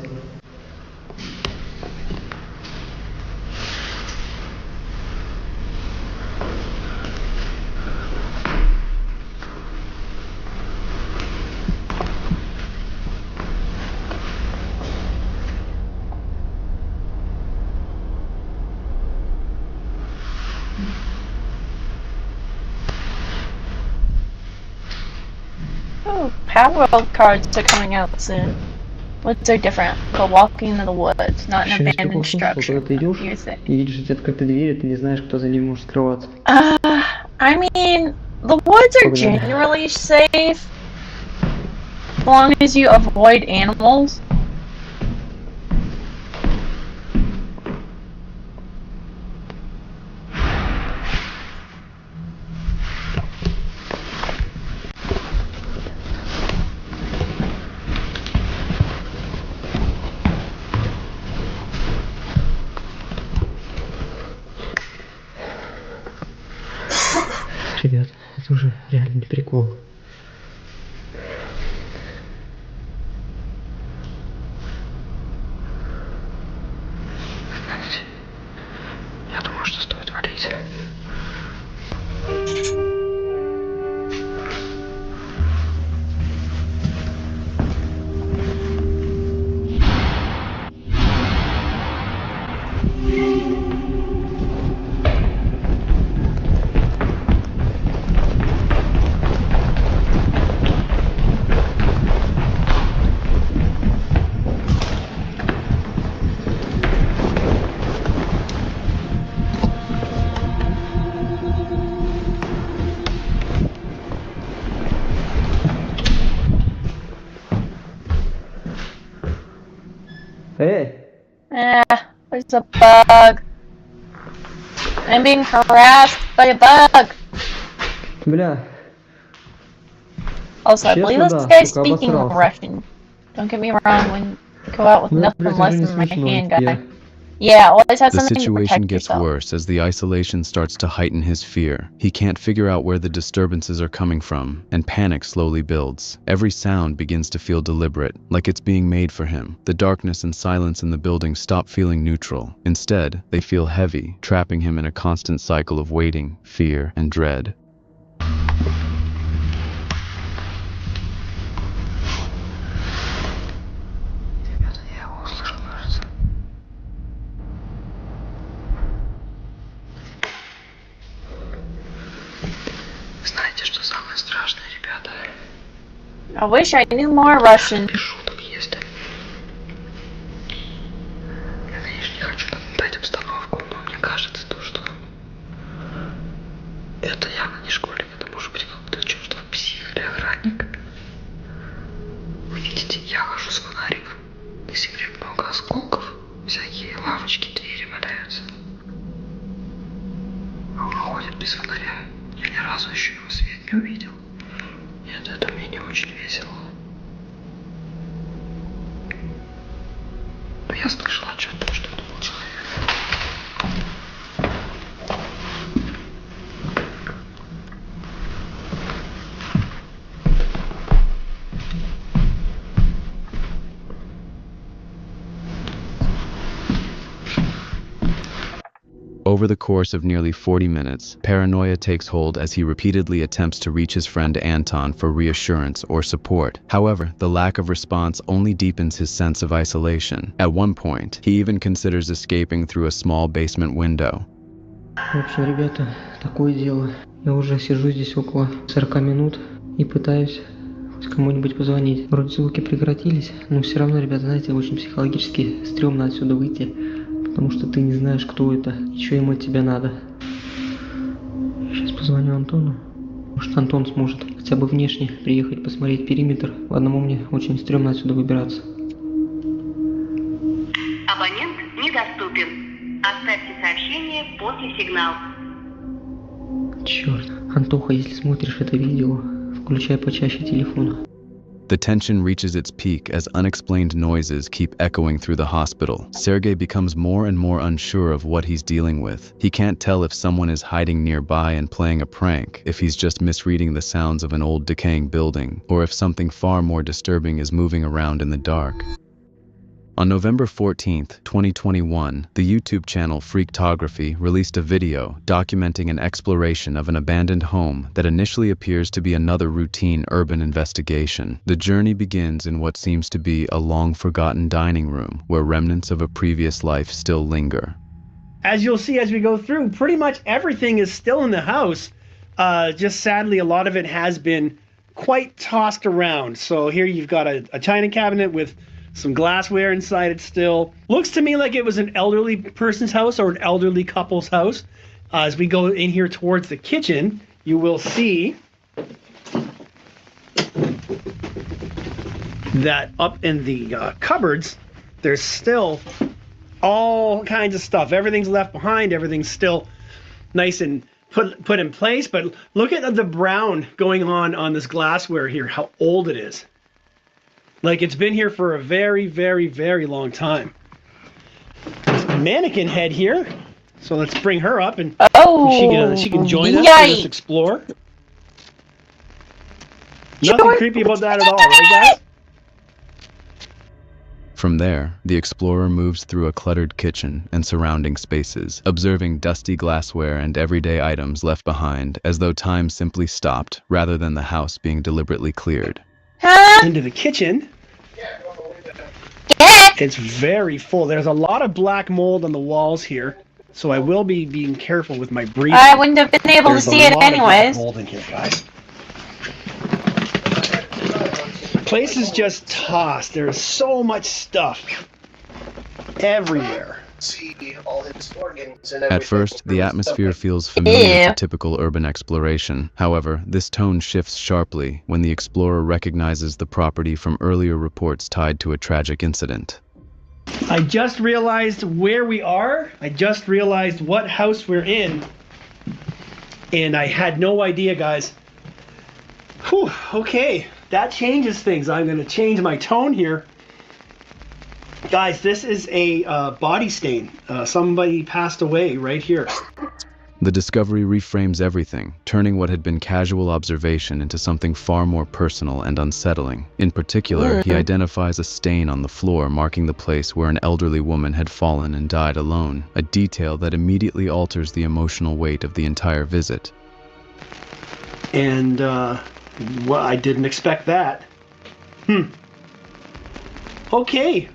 Oh, Palworld cards are coming out soon. What's so different? Go walking in the woods, not an abandoned structure. Когда ты идешь и видишь эти открытые двери, ты не знаешь, кто за ними может скрываться. I mean, the woods are generally safe, as long as you avoid animals. Ребят, это уже реально не прикол. Знаете, я думаю, что стоит валить. Эй! There's a bug. I'm being harassed by a bug. Бля. Also, I believe Честно, this да, guy's сука, speaking обосрался. Russian. Don't get me wrong, when you go out with Ну, это, nothing блядь, less уже не than my смешно handgun. теперь. Yeah, always have The something to situation protect gets yourself. worse as the isolation starts to heighten his fear. He can't figure out where the disturbances are coming from, and panic slowly builds. Every sound begins to feel deliberate, like it's being made for him. The darkness and silence in the building stop feeling neutral. Instead, they feel heavy, trapping him in a constant cycle of waiting, fear, and dread. Знаете, что самое страшное, ребята? I wish I knew more Russian. Шуток есть. Я, конечно, не хочу нагнетать обстановку, но мне кажется, то, что это явно не школьник, это может быть какой-то чертов псих или охранник. Вы видите, я хожу с фонариком. На секрет много осколков. Всякие лавочки, двери валяются. А он ходит без фонаря. Я ни разу еще его свет не увидел. И от этого мне не очень весело. Но я слышал отчетливо, что это был человек. Over the course of nearly 40 minutes, paranoia takes hold as he repeatedly attempts to reach his friend Anton for reassurance or support. However, the lack of response only deepens his sense of isolation. At one point, he even considers escaping through a small basement window. В общем, ребята, такое дело. Я уже сижу здесь около 40 минут и пытаюсь хоть кому-нибудь позвонить. Вроде звуки прекратились, но все равно, ребята, знаете, очень психологически стрёмно отсюда выйти, потому что ты не знаешь, кто это и что ему от тебя надо. Сейчас позвоню Антону. Может, Антон сможет хотя бы внешне приехать посмотреть периметр. Одному мне очень стрёмно отсюда выбираться. Абонент недоступен. Оставьте сообщение после сигнала. Черт. Антоха, если смотришь это видео, включай почаще телефон. The tension reaches its peak as unexplained noises keep echoing through the hospital. Sergei becomes more and more unsure of what he's dealing with. He can't tell if someone is hiding nearby and playing a prank, if he's just misreading the sounds of an old decaying building, or if something far more disturbing is moving around in the dark. On November 14th, 2021, the YouTube channel Freaktography released a video documenting an exploration of an abandoned home that initially appears to be another routine urban investigation. The journey begins in what seems to be a long-forgotten dining room, where remnants of a previous life still linger. As you'll see as we go through, pretty much everything is still in the house. Just sadly, a lot of it has been quite tossed around. So here you've got a china cabinet with some glassware inside it still. Looks to me like it was an elderly person's house or an elderly couple's house. As we go in here towards the kitchen, you will see that up in the cupboards, there's still all kinds of stuff. Everything's left behind. Everything's still nice and put in place. But look at the brown going on this glassware here, how old it is. Like it's been here for a very, very, very long time. There's a mannequin head here. So let's bring her up and she can join us for this explore. Nothing creepy about that at all, right guys? From there, the explorer moves through a cluttered kitchen and surrounding spaces, observing dusty glassware and everyday items left behind as though time simply stopped rather than the house being deliberately cleared. Into the kitchen. It's very full. There's a lot of black mold on the walls here, so I will be being careful with my breathing. I wouldn't have been able to see it anyways. There's a lot of black mold in here, guys. The place is just tossed. There's so much stuff everywhere. At first, the atmosphere feels familiar to typical urban exploration. However, this tone shifts sharply when the explorer recognizes the property from earlier reports tied to a tragic incident. I just realized where we are. I just realized what house we're in. And I had no idea, guys. Whew, okay, that changes things. I'm going to change my tone here. Guys, this is a body stain. Somebody passed away right here. The discovery reframes everything, turning what had been casual observation into something far more personal and unsettling. In particular, he identifies a stain on the floor marking the place where an elderly woman had fallen and died alone, a detail that immediately alters the emotional weight of the entire visit. And, well, I didn't expect that. Okay.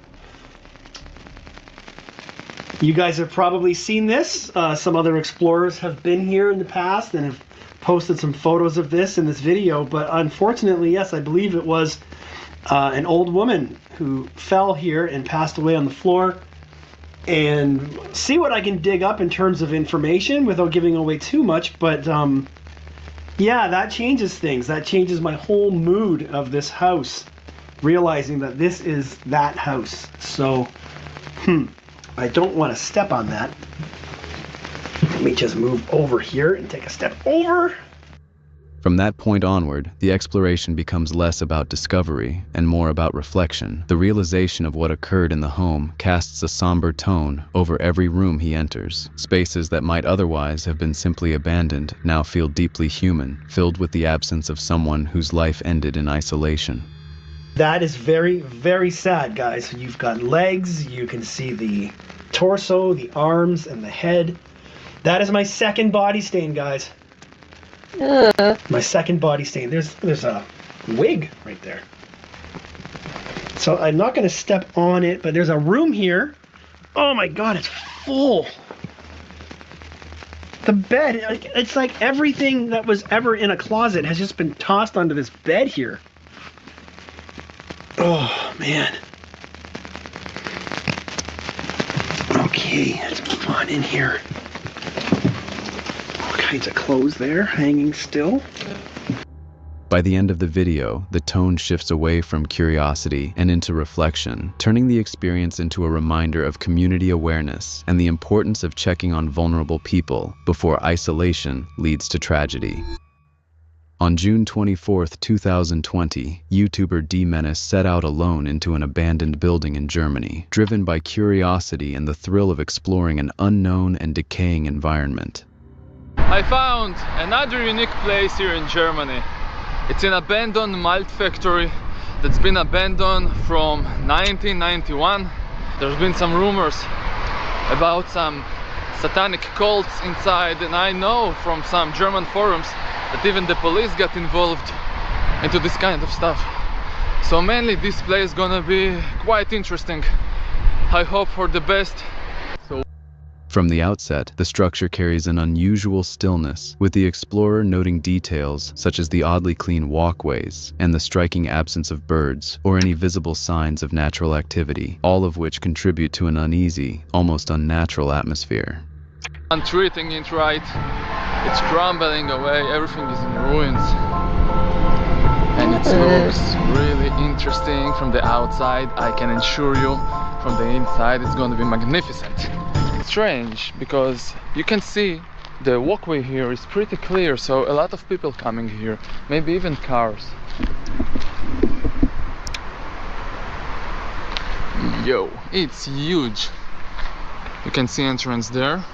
You guys have probably seen this. Some other explorers have been here in the past and have posted some photos of this in this video, but unfortunately, yes, I believe it was an old woman who fell here and passed away on the floor. And see what I can dig up in terms of information without giving away too much, but yeah, that changes things. That changes my whole mood of this house, realizing that this is that house. So, I don't want to step on that. Let me just move over here and take a step over. From that point onward, the exploration becomes less about discovery and more about reflection. The realization of what occurred in the home casts a somber tone over every room he enters. Spaces that might otherwise have been simply abandoned now feel deeply human, filled with the absence of someone whose life ended in isolation. That is very, very sad, guys. You've got legs, you can see the torso, the arms, and the head. That is my second body stain, guys. My second body stain. There's a wig right there. So I'm not going to step on it, but there's a room here. Oh my god, it's full. The bed, it's like everything that was ever in a closet has just been tossed onto this bed here. Oh, man. Okay, let's move on in here. All kinds of clothes there, hanging still. By the end of the video, the tone shifts away from curiosity and into reflection, turning the experience into a reminder of community awareness and the importance of checking on vulnerable people before isolation leads to tragedy. On June 24, 2020, YouTuber D-Menace set out alone into an abandoned building in Germany, driven by curiosity and the thrill of exploring an unknown and decaying environment. I found another unique place here in Germany. It's an abandoned malt factory that's been abandoned from 1991. There's been some rumors about some satanic cults inside, and I know from some German forums that even the police got involved into this kind of stuff. So mainly this place is gonna be quite interesting. I hope for the best. From the outset, the structure carries an unusual stillness, with the explorer noting details such as the oddly clean walkways and the striking absence of birds or any visible signs of natural activity, all of which contribute to an uneasy, almost unnatural atmosphere. I'm treating it right. It's crumbling away, everything is in ruins. And it looks really interesting from the outside. I can assure you, from the inside it's going to be magnificent. It's strange because you can see the walkway here is pretty clear, so a lot of people coming here, maybe even cars. Yo, it's huge. You can see entrance there.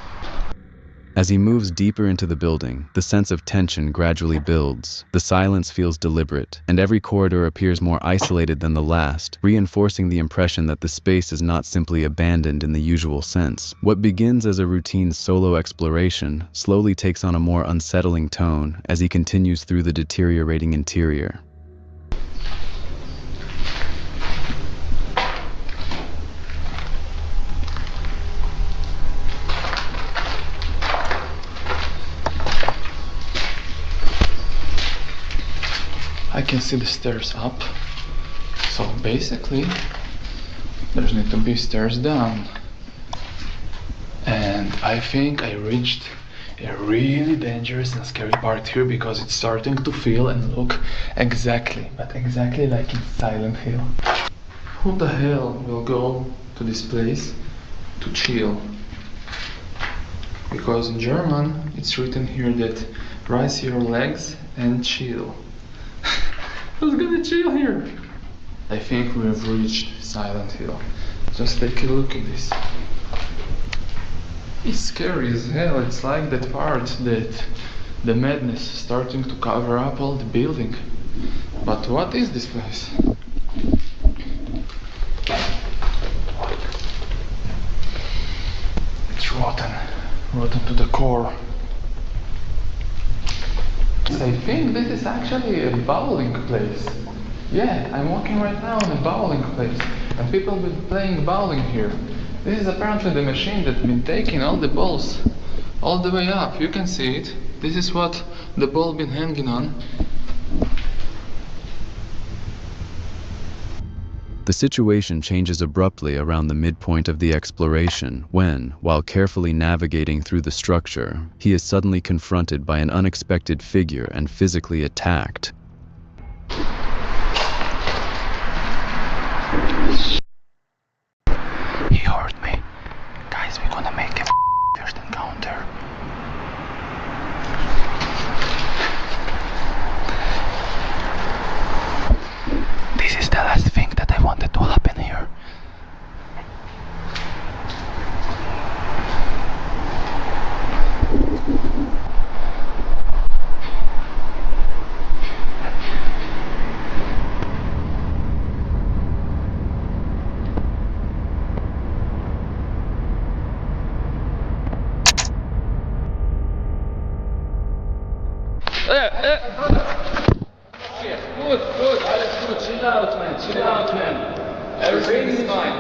As he moves deeper into the building, the sense of tension gradually builds. The silence feels deliberate, and every corridor appears more isolated than the last, reinforcing the impression that the space is not simply abandoned in the usual sense. What begins as a routine solo exploration slowly takes on a more unsettling tone as he continues through the deteriorating interior. I can see the stairs up, so basically there's need to be stairs down. And I think I reached a really dangerous and scary part here because it's starting to feel and look exactly like in Silent Hill. Who the hell will go to this place to chill? Because in German it's written here that raise your legs and chill. Who's gonna chill here? I think we have reached Silent Hill. Just take a look at this. It's scary as hell. It's like that part that the madness is starting to cover up all the building. But what is this place? It's rotten. Rotten to the core. I think this is actually a bowling place. Yeah, I'm walking right now in a bowling place, and people have been playing bowling here. This is apparently the machine that's been taking all the balls all the way up. You can see it. This is what the ball been hanging on. The situation changes abruptly around the midpoint of the exploration when, while carefully navigating through the structure, he is suddenly confronted by an unexpected figure and physically attacked. He heard me. Guys, we're gonna make a first encounter. This is the last thing that I wanted to happen here. Good, alles gut, chill out man, everything is fine.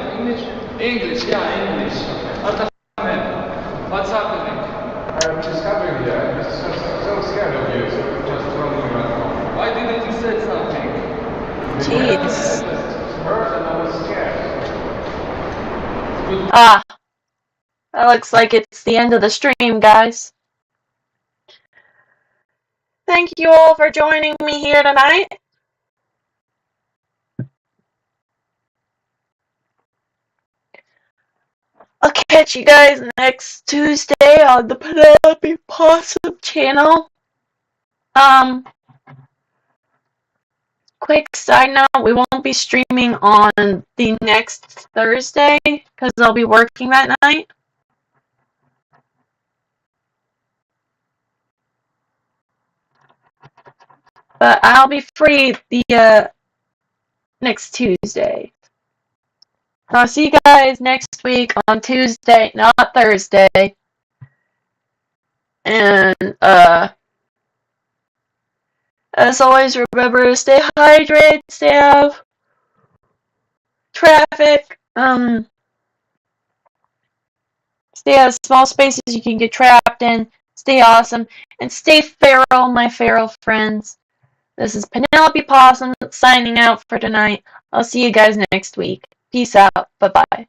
English, yeah, English. What the man? What's happening? I'm just having you, I'm just so scared of you, so just running around. Why didn't you say something? Jeez. Hurt and I was scared. Ah, that looks like it's the end of the stream, guys. Thank you all for joining me here tonight. I'll catch you guys next Tuesday on the Penelope Possum channel. Quick side note, we won't be streaming on the next Thursday because I'll be working that night. But I'll be free the next Tuesday. I'll see you guys next week on Tuesday, not Thursday. And as always, remember to stay hydrated, stay out of traffic, stay out of small spaces you can get trapped in, stay awesome, and stay feral, my feral friends. This is Penelope Possum signing out for tonight. I'll see you guys next week. Peace out. Bye-bye.